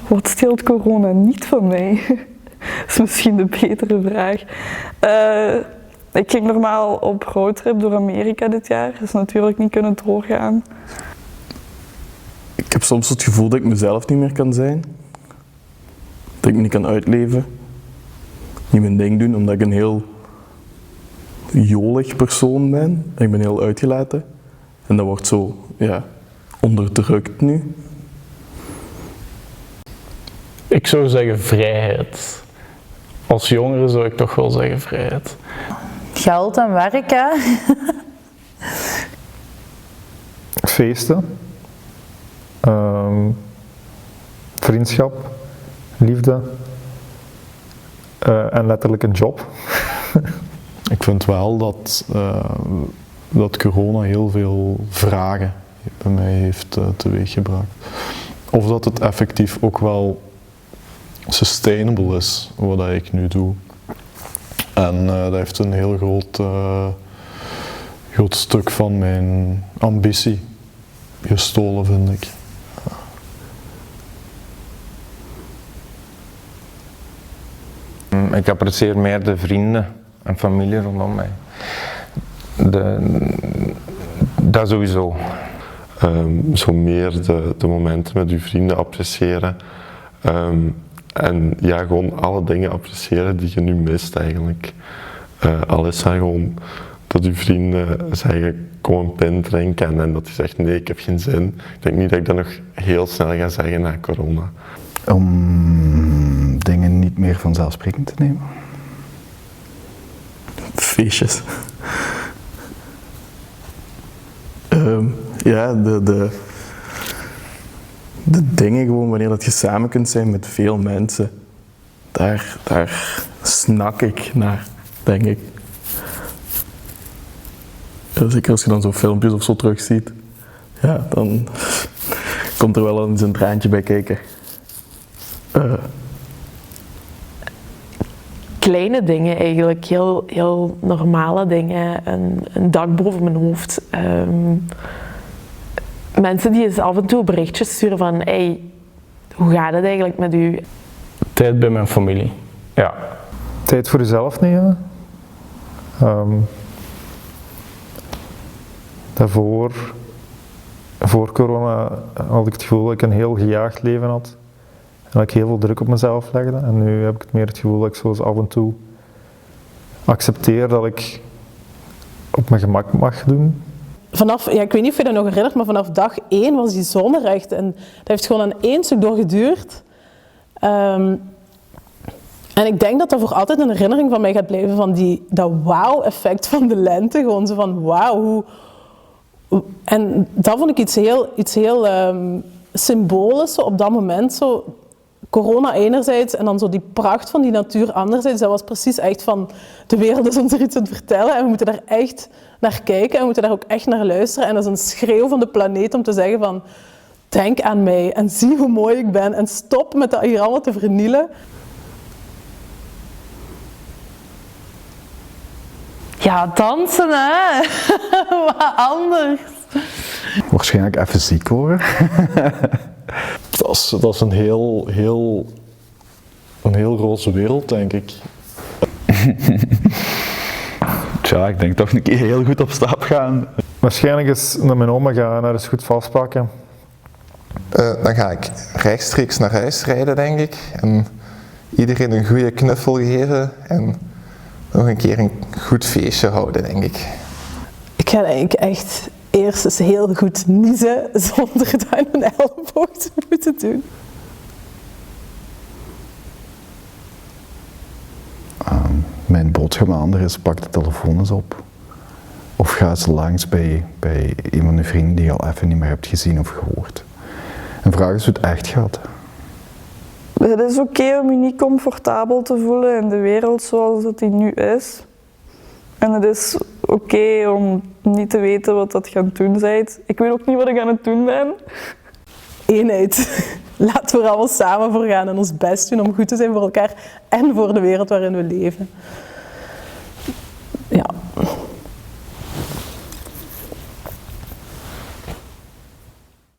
Wat steelt corona niet van mij? Dat is misschien de betere vraag. Ik ging normaal op roadtrip door Amerika dit jaar. Dat is natuurlijk niet kunnen doorgaan. Ik heb soms het gevoel dat ik mezelf niet meer kan zijn. Dat ik me niet kan uitleven. Niet mijn ding doen, omdat ik een heel jolig persoon ben. Ik ben heel uitgelaten. En dat wordt zo, onderdrukt nu. Ik zou zeggen vrijheid. Als jongere zou ik toch wel zeggen vrijheid. Geld en werk, hè? Feesten. Vriendschap. Liefde. En letterlijk een job. Ik vind wel dat corona heel veel vragen bij mij heeft teweeggebracht. Of dat het effectief ook wel sustainable is, wat ik nu doe. En dat heeft een heel groot stuk van mijn ambitie gestolen, vind ik. Ik apprecieer meer de vrienden en familie rondom mij. Dat sowieso. Zo meer de momenten met uw vrienden appreciëren. En ja, gewoon alle dingen appreciëren die je nu mist eigenlijk. Al is dat gewoon dat uw vrienden zeggen, kom een pint drinken en dat je zegt nee, ik heb geen zin. Ik denk niet dat ik dat nog heel snel ga zeggen na corona. Om dingen niet meer vanzelfsprekend te nemen. Feestjes. De dingen gewoon wanneer dat je samen kunt zijn met veel mensen. Daar snak ik naar, denk ik. Zeker als je dan zo filmpjes of zo terugziet, ja, dan komt er wel eens een traantje bij kijken. Kleine dingen eigenlijk, heel normale dingen. Een dak boven mijn hoofd. Mensen die eens af en toe berichtjes sturen van hey, hoe gaat het eigenlijk met u? Tijd bij mijn familie, ja. Tijd voor jezelf nemen. Voor corona had ik het gevoel dat ik een heel gejaagd leven had. En dat ik heel veel druk op mezelf legde. En nu heb ik het meer het gevoel dat ik zo af en toe accepteer dat ik op mijn gemak mag doen. Ik weet niet of je dat nog herinnert, maar vanaf dag 1 was die zomerrecht. En dat heeft gewoon aan één stuk doorgeduurd. En ik denk dat dat voor altijd een herinnering van mij gaat blijven van dat wauw-effect van de lente. Gewoon zo van wauw, En dat vond ik iets heel symbolisch zo op dat moment. Zo, corona enerzijds en dan zo die pracht van die natuur anderzijds. Dat was precies echt van, de wereld is ons er iets aan het vertellen en we moeten daar echt naar kijken en we moeten daar ook echt naar luisteren. En dat is een schreeuw van de planeet om te zeggen van, denk aan mij en zie hoe mooi ik ben en stop met dat hier allemaal te vernielen. Ja, dansen hè. Wat anders. Waarschijnlijk even ziek worden. Dat is een heel roze wereld, denk ik. Tja, ik denk toch een keer heel goed op stap gaan. Waarschijnlijk is naar mijn oma gaan en haar eens goed vastpakken. Dan ga ik rechtstreeks naar huis rijden, denk ik. En iedereen een goede knuffel geven en nog een keer een goed feestje houden, denk ik. Ik ga denk ik echt eerst eens heel goed niezen zonder het aan mijn elleboog te moeten doen. Mijn boodschap aan anderen is, pak de telefoon eens op. Of ga eens langs bij een van je vrienden die je al even niet meer hebt gezien of gehoord. En vraag eens hoe het echt gaat. Het is oké om je niet comfortabel te voelen in de wereld zoals het die nu is. En het is oké om niet te weten wat dat gaat doen bent. Ik weet ook niet wat ik aan het doen ben. Eenheid. Laten we er allemaal samen voor gaan en ons best doen om goed te zijn voor elkaar en voor de wereld waarin we leven.